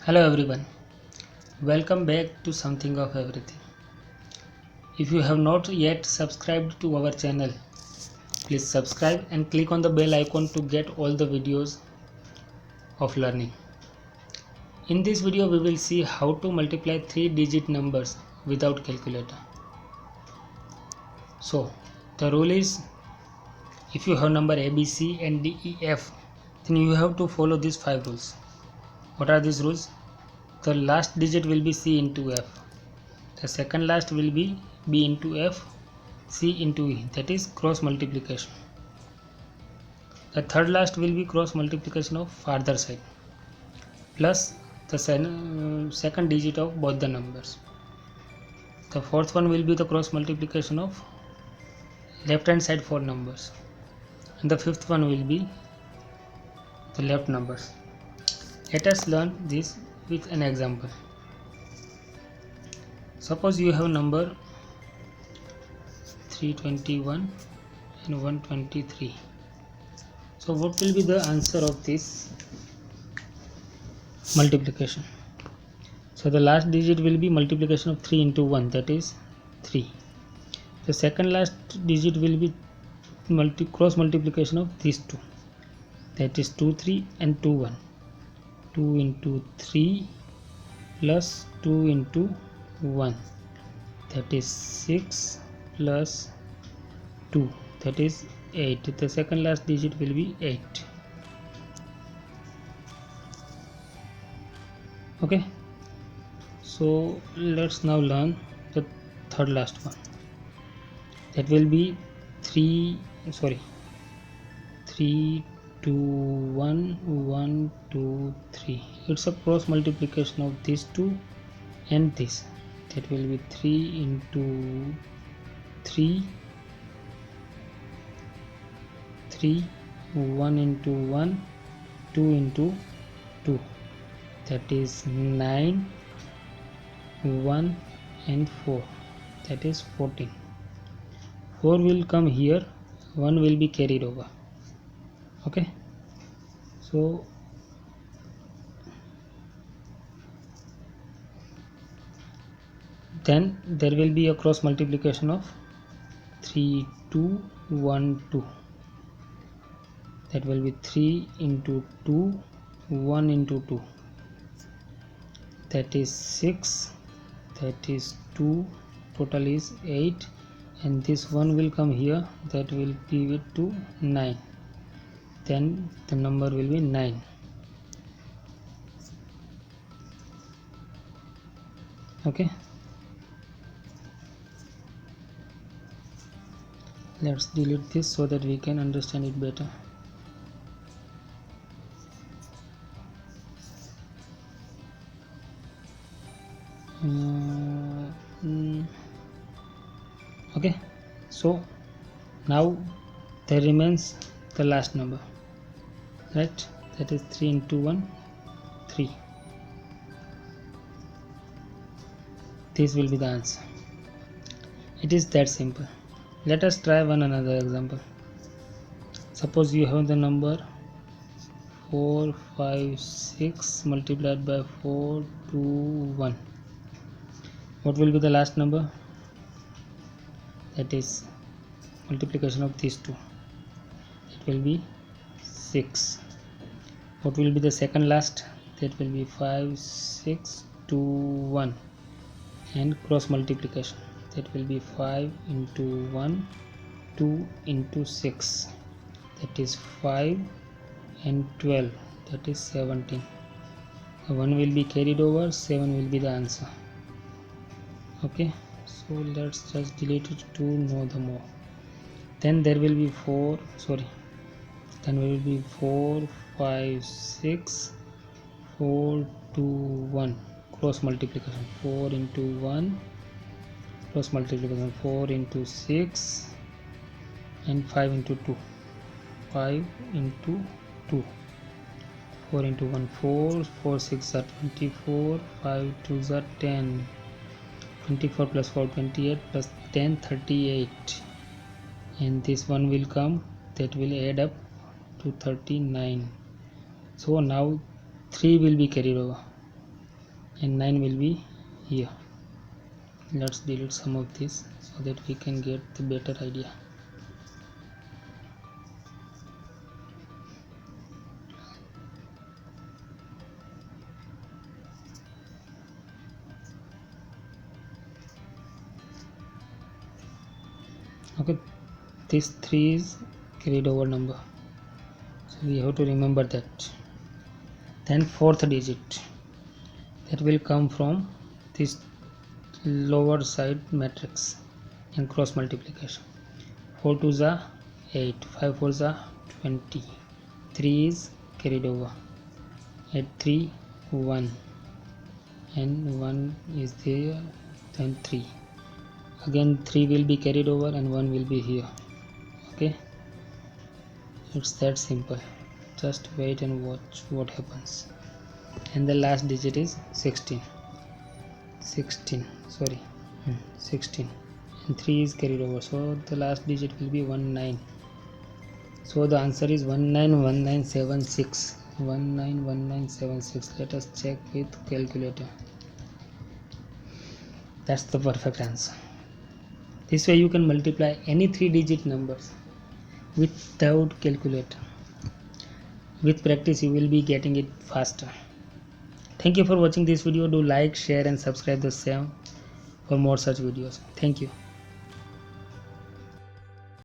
Hello everyone, welcome back to Something of Everything. If you have not yet subscribed to our channel, please subscribe and click on the bell icon to get all the videos of learning. In this video we will see how to multiply 3-digit numbers without calculator. So the rule is, if you have number A, B, C and D, E, F, then you have to follow these 5 rules. What are these rules? The last digit will be C into F. The second last will be B into F, C into E, that is cross multiplication. The third last will be cross multiplication of farther side plus the second digit of both the numbers. The fourth one will be the cross multiplication of left hand side 4 numbers, and the fifth one will be the left numbers. Let us learn this with an example. Suppose you have number 321 and 123. So what will be the answer of this multiplication? So the last digit will be multiplication of 3 into 1, that is 3. The second last digit will be cross multiplication of these two, that is 2 3 and 2 1. 2 into 3 plus 2 into 1, that is 6 plus 2, that is 8. The second last digit will be 8. Okay, so let's now learn the third last one. That will be 3 2 1 1 2 3. It's a cross multiplication of these two and this. That will be 3 into 3, 3, 1 into 1, 2 into 2, that is 9, 1 and 4, that is 14. 4 will come here, 1 will be carried over. Okay, so then there will be a cross multiplication of 3 2 1 2. That will be 3 into 2, 1 into 2, that is 6, that is 2, total is 8, and this 1 will come here, that will give it to 9. Then the number will be 9. Okay, let's delete this so that we can understand it better. Okay, so now there remains the last number, right? That is 3 into 1, 3. This will be the answer. It is that simple. Let us try one another example. Suppose you have the number 4 5 6 multiplied by 4 2 1. What will be the last number? That is multiplication of these two. It will be 6. What will be the second last? That will be 5 6 2 1, and cross multiplication. That will be 5 into 1, 2 into 6, that is 5 and 12, that is 17. 1 will be carried over, 7 will be the answer. Okay, so let's just delete it to know the more. Then there will be 4 5 6 4 2 1, cross multiplication. 4 into 1, cross multiplication 4 into 6, and 5 into 2, 5 into 2, 4 into 1 4, 4 6 are 24, 5 2 are 10, 24 plus 4 28 plus 10 38, and this one will come, that will add up to 39. So now 3 will be carried over. and 9 will be here. Let's delete some of this so that we can get the better idea. Okay, this 3 is carried over number, so we have to remember that. Then fourth digit, that will come from this lower side matrix in cross multiplication. 4 2s are 8, 5 4s are 20, 3 is carried over, 8 3 1, and 1 is there, then 3 again, 3 will be carried over and 1 will be here. Okay, it's that simple. Just wait and watch what happens. And the last digit is 16, sorry, 16, and 3 is carried over, so the last digit will be 19. So the answer is 191976. 191976. Let us check with calculator. That's the perfect answer. This way you can multiply any 3-digit numbers without calculator. With practice you will be getting it faster. Thank you for watching this video. Do like, share and subscribe the same for more such videos. Thank you.